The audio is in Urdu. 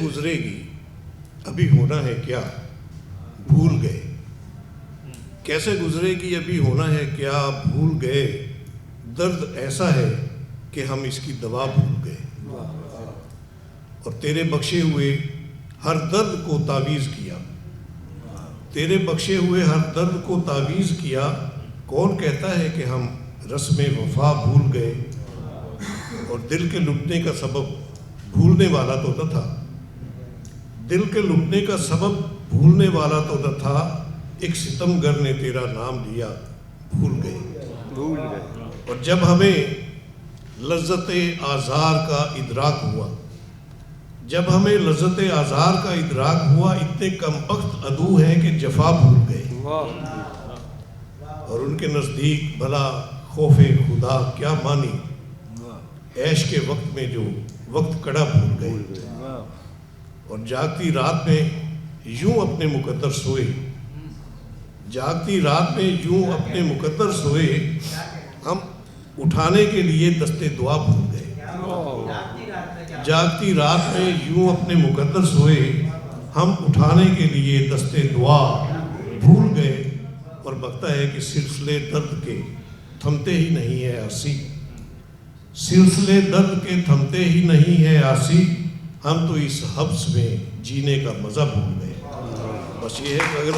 گزرے گی ابھی ہونا ہے کیا بھول گئے، کیسے گزرے گی ابھی ہونا ہے کیا بھول گئے، درد ایسا ہے کہ ہم اس کی دوا بھول گئے، اور تیرے بخشے ہوئے ہر درد کو تعویذ کیا، تیرے بخشے ہوئے ہر درد کو تعویذ کیا، کون کہتا ہے کہ ہم رسم وفا بھول گئے، اور دل کے لٹنے کا سبب بھولنے والا تو نہ تھا، دل کے لٹنے کا سبب بھولنے والا تو نہ تھا، ایک ستمگر نے تیرا نام لیا بھول گئے، اور جب ہمیں لذت آزار کا ادراک ہوا، جب ہمیں لذت آزار کا ادراک ہوا، اتنے کم بخت عدو ہیں کہ جفا بھول گئے، اور ان کے نزدیک بھلا خوف خدا کیا مانی، عیش کے وقت میں جو وقت کڑا بھول گئے، اور جاگتی رات میں یوں اپنے مقدر سوئے، جاگتی رات میں یوں اپنے مقدر سوئے، ہم اٹھانے کے لیے دست دعا بھول گئے، جاگتی رات میں یوں اپنے مقدر سوئے، ہم اٹھانے کے لیے دست دعا بھول گئے، اور بکتا ہے کہ سلسلے درد کے تھمتے ہی نہیں ہے آسی، سلسلے درد کے تھمتے ہی نہیں ہے آسی، ہم تو اس حبس میں جینے کا مزہ بھول گئے۔ بس یہ ہے کہ اگر